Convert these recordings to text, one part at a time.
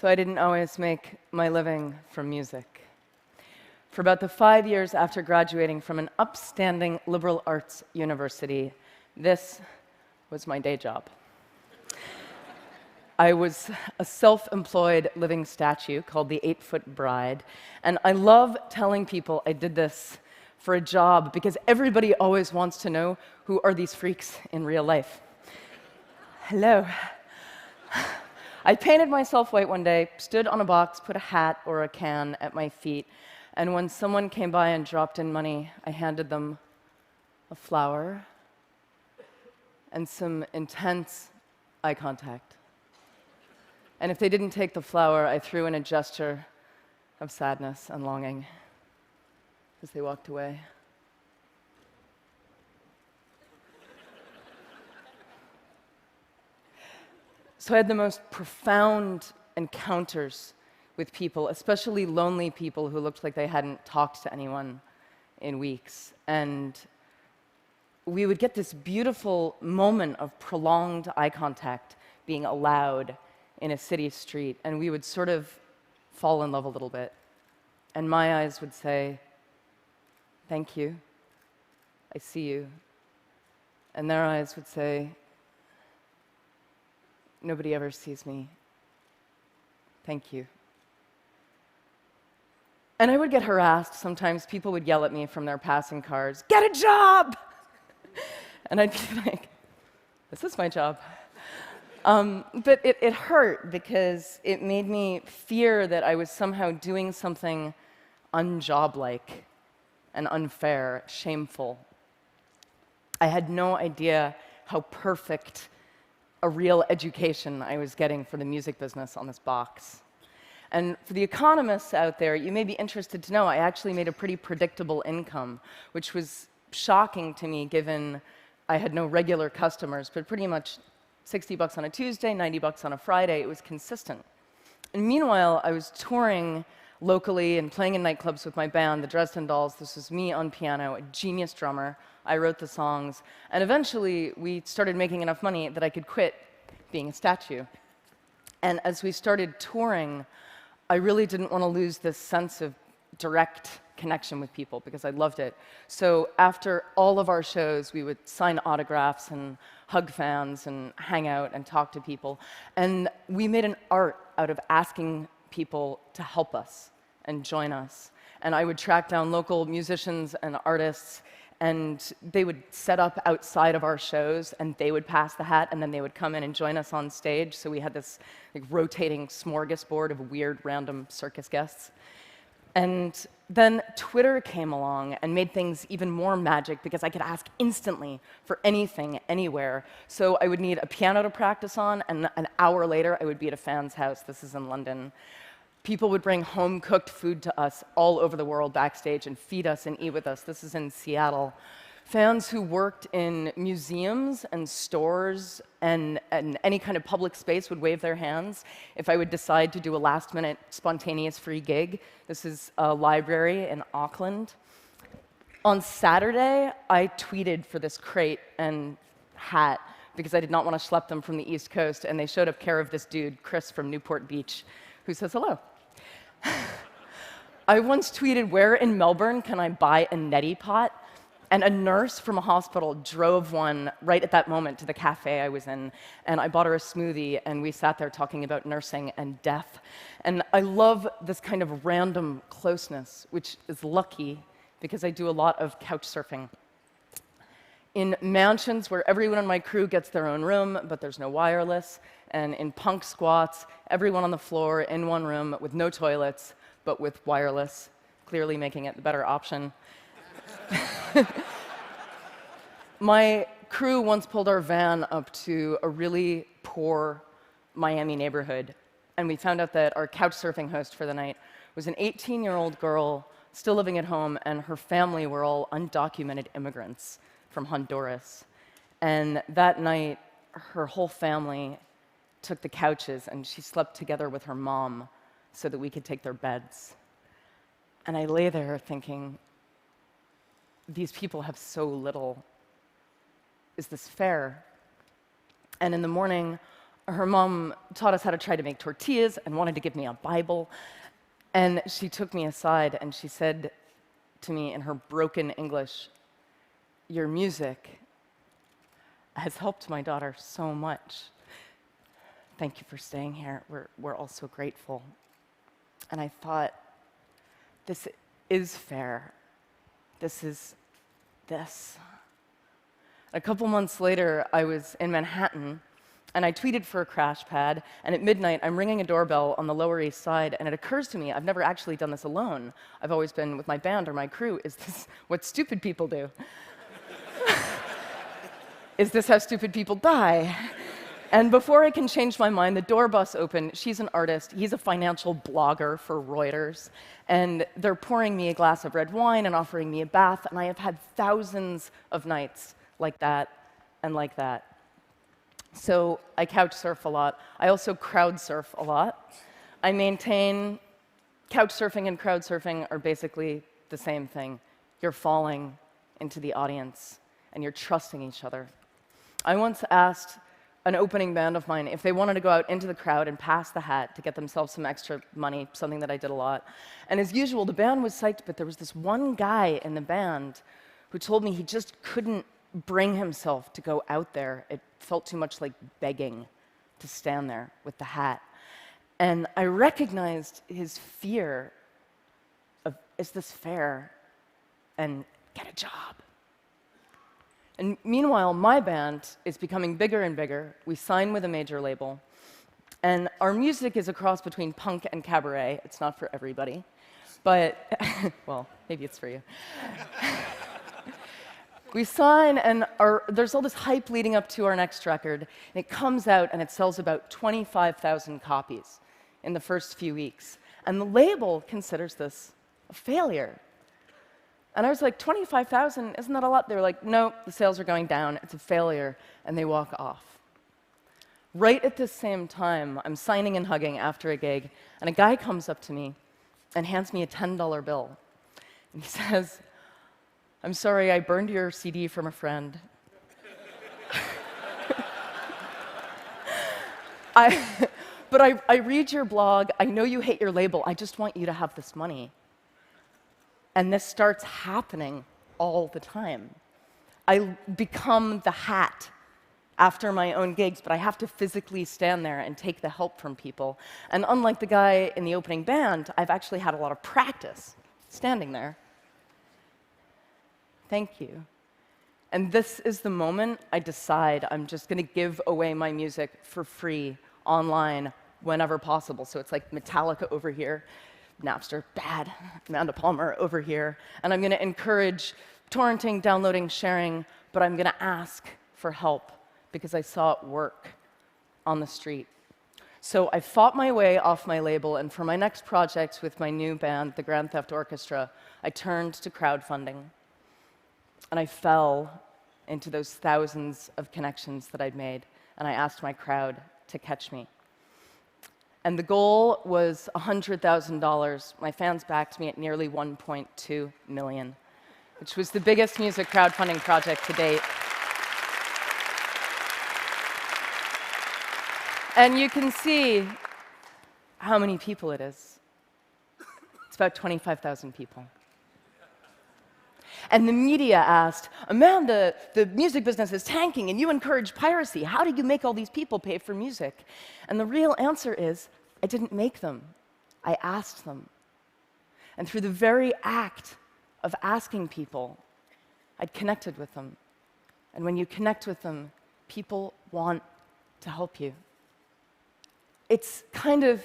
So I didn't always make my living from music. For about the 5 years after graduating from an upstanding liberal arts university, this was my day job. I was a self-employed living statue called the 8-Foot Bride, and I love telling people I did this for a job because everybody always wants to know who are these freaks in real life. Hello. I painted myself white one day, stood on a box, put a hat or a can at my feet, and when someone came by and dropped in money, I handed them a flower and some intense eye contact. And if they didn't take the flower, I threw in a gesture of sadness and longing as they walked away. So I had the most profound encounters with people, especially lonely people who looked like they hadn't talked to anyone in weeks. And we would get this beautiful moment of prolonged eye contact being allowed in a city street, and we would sort of fall in love a little bit. And my eyes would say, "Thank you, I see you." And their eyes would say, "Nobody ever sees me. Thank you." And I would get harassed. Sometimes people would yell at me from their passing cars, "Get a job!" And I'd be like, "This is my job." But it hurt because it made me fear that I was somehow doing something unjob-like and unfair, shameful. I had no idea how perfect a real education I was getting for the music business on this box. And for the economists out there, you may be interested to know I actually made a pretty predictable income, which was shocking to me given I had no regular customers, but pretty much $60 on a Tuesday, $90 on a Friday. It was consistent. And meanwhile, I was touring locally and playing in nightclubs with my band, the Dresden Dolls. This was me on piano, a genius drummer. I wrote the songs. And eventually, we started making enough money that I could quit being a statue. And as we started touring, I really didn't want to lose this sense of direct connection with people because I loved it. So after all of our shows, we would sign autographs and hug fans and hang out and talk to people. And we made an art out of asking people to help us and join us. And I would track down local musicians and artists, and they would set up outside of our shows, and they would pass the hat, and then they would come in and join us on stage. So we had this rotating smorgasbord of weird, random circus guests. And then Twitter came along and made things even more magic because I could ask instantly for anything, anywhere. So I would need a piano to practice on, and an hour later, I would be at a fan's house. This is in London. People would bring home-cooked food to us all over the world backstage and feed us and eat with us. This is in Seattle. Fans who worked in museums and stores and any kind of public space would wave their hands if I would decide to do a last-minute spontaneous free gig. This is a library in Auckland. On Saturday, I tweeted for this crate and hat because I did not want to schlep them from the East Coast, and they showed up care of this dude, Chris from Newport Beach, who says hello. I once tweeted, "Where in Melbourne can I buy a neti pot?" And a nurse from a hospital drove one right at that moment to the cafe I was in, and I bought her a smoothie, and we sat there talking about nursing and death. And I love this kind of random closeness, which is lucky because I do a lot of couch surfing. In mansions where everyone on my crew gets their own room, but there's no wireless, and in punk squats, everyone on the floor in one room with no toilets, but with wireless, clearly making it the better option. My crew once pulled our van up to a really poor poor Miami neighborhood, and we found out that our couch surfing host for the night was an 18-year-old girl still living at home, and her family were all undocumented immigrants from Honduras. And that night, her whole family took the couches, and she slept together with her mom so that we could take their beds. And I lay there thinking, these people have so little. Is this fair? And in the morning, her mom taught us how to try to make tortillas and wanted to give me a Bible. And she took me aside and she said to me in her broken English, "Your music has helped my daughter so much. Thank you for staying here. We're all so grateful." And I thought, this is fair. This is this. A couple months later, I was in Manhattan, and I tweeted for a crash pad, and at midnight, I'm ringing a doorbell on the Lower East Side, and it occurs to me, I've never actually done this alone. I've always been with my band or my crew. Is this what stupid people do? Is this how stupid people die? And before I can change my mind, the door busts open. She's an artist. He's a financial blogger for Reuters. And they're pouring me a glass of red wine and offering me a bath, and I have had thousands of nights like that and like that. So I couch surf a lot. I also crowd surf a lot. I maintain couch surfing and crowd surfing are basically the same thing. You're falling into the audience, and you're trusting each other. I once asked an opening band of mine if they wanted to go out into the crowd and pass the hat to get themselves some extra money, something that I did a lot. And as usual, the band was psyched, but there was this one guy in the band who told me he just couldn't bring himself to go out there. It felt too much like begging to stand there with the hat. And I recognized his fear of, is this fair? And get a job. And meanwhile, my band is becoming bigger and bigger. We sign with a major label. And our music is a cross between punk and cabaret. It's not for everybody. But, well, maybe it's for you. We sign, and there's all this hype leading up to our next record. And it comes out, and it sells about 25,000 copies in the first few weeks. And the label considers this a failure. And I was like, 25,000, isn't that a lot? They were like, no, the sales are going down, it's a failure, and they walk off. Right at the same time, I'm signing and hugging after a gig, and a guy comes up to me and hands me a $10 bill. And he says, "I'm sorry, I burned your CD from a friend." But I read your blog, I know you hate your label, I just want you to have this money. And this starts happening all the time. I become the hat after my own gigs, but I have to physically stand there and take the help from people. And unlike the guy in the opening band, I've actually had a lot of practice standing there. Thank you. And this is the moment I decide I'm just going to give away my music for free online whenever possible. So it's like Metallica over here. Napster, bad. Amanda Palmer over here. And I'm going to encourage torrenting, downloading, sharing, but I'm going to ask for help because I saw it work on the street. So I fought my way off my label, and for my next project with my new band, the Grand Theft Orchestra, I turned to crowdfunding. And I fell into those thousands of connections that I'd made, and I asked my crowd to catch me. And the goal was $100,000. My fans backed me at nearly $1.2 million, which was the biggest music crowdfunding project to date. And you can see how many people it is. It's about 25,000 people. And the media asked, "Amanda, the music business is tanking and you encourage piracy. How do you make all these people pay for music?" And the real answer is, I didn't make them. I asked them. And through the very act of asking people, I'd connected with them. And when you connect with them, people want to help you. It's kind of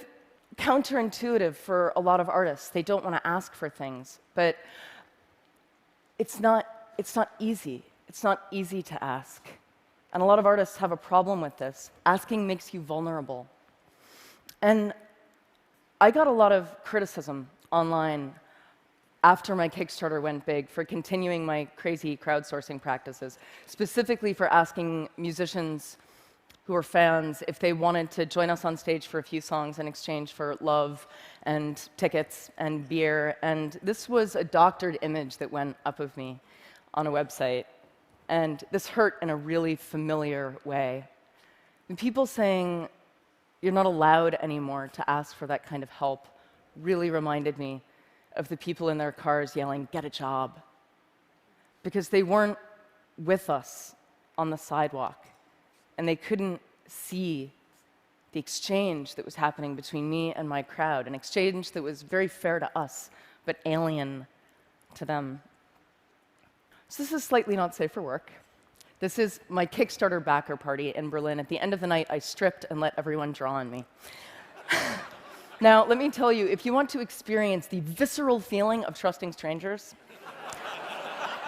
counterintuitive for a lot of artists. They don't want to ask for things, but it's not easy. It's not easy to ask. And a lot of artists have a problem with this. Asking makes you vulnerable. And I got a lot of criticism online after my Kickstarter went big for continuing my crazy crowdsourcing practices, specifically for asking musicians who were fans if they wanted to join us on stage for a few songs in exchange for love and tickets and beer. And this was a doctored image that went up of me on a website. And this hurt in a really familiar way. And people saying, "You're not allowed anymore to ask for that kind of help," really reminded me of the people in their cars yelling, "Get a job," because they weren't with us on the sidewalk, and they couldn't see the exchange that was happening between me and my crowd, an exchange that was very fair to us, but alien to them. So this is slightly not safe for work. This is my Kickstarter backer party in Berlin. At the end of the night, I stripped and let everyone draw on me. Now, let me tell you, if you want to experience the visceral feeling of trusting strangers,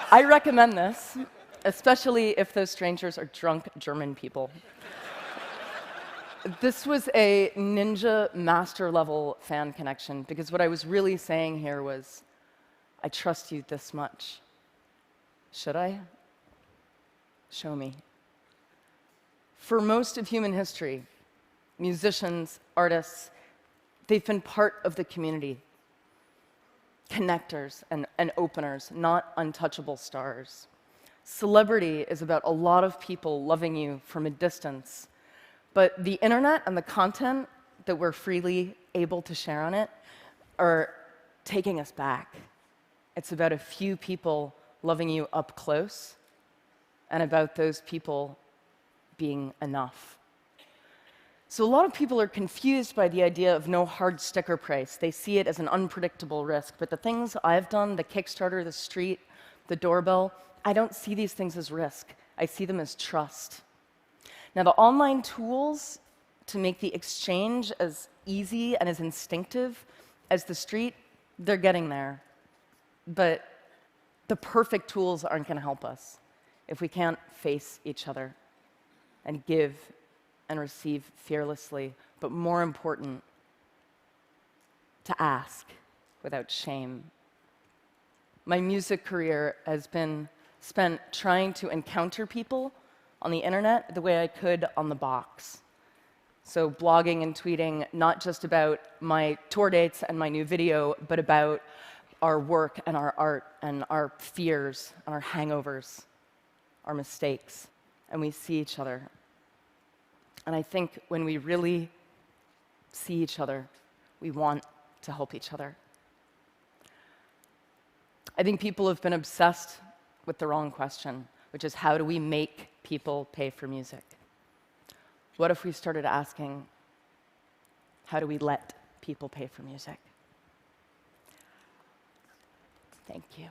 I recommend this, especially if those strangers are drunk German people. This was a ninja master level fan connection, because what I was really saying here was, I trust you this much. Should I? Show me. For most of human history, musicians, artists, they've been part of the community, connectors and openers, not untouchable stars. Celebrity is about a lot of people loving you from a distance, but the internet and the content that we're freely able to share on it are taking us back. It's about a few people loving you up close, and about those people being enough. So a lot of people are confused by the idea of no hard sticker price. They see it as an unpredictable risk. But the things I've done, the Kickstarter, the street, the doorbell, I don't see these things as risk. I see them as trust. Now, the online tools to make the exchange as easy and as instinctive as the street, they're getting there. But the perfect tools aren't going to help us if we can't face each other and give and receive fearlessly, but more important, to ask without shame. My music career has been spent trying to encounter people on the internet the way I could on the box. So blogging and tweeting, not just about my tour dates and my new video, but about our work and our art and our fears and our hangovers, our mistakes, and we see each other. And I think when we really see each other, we want to help each other. I think people have been obsessed with the wrong question, which is, how do we make people pay for music? What if we started asking, how do we let people pay for music? Thank you.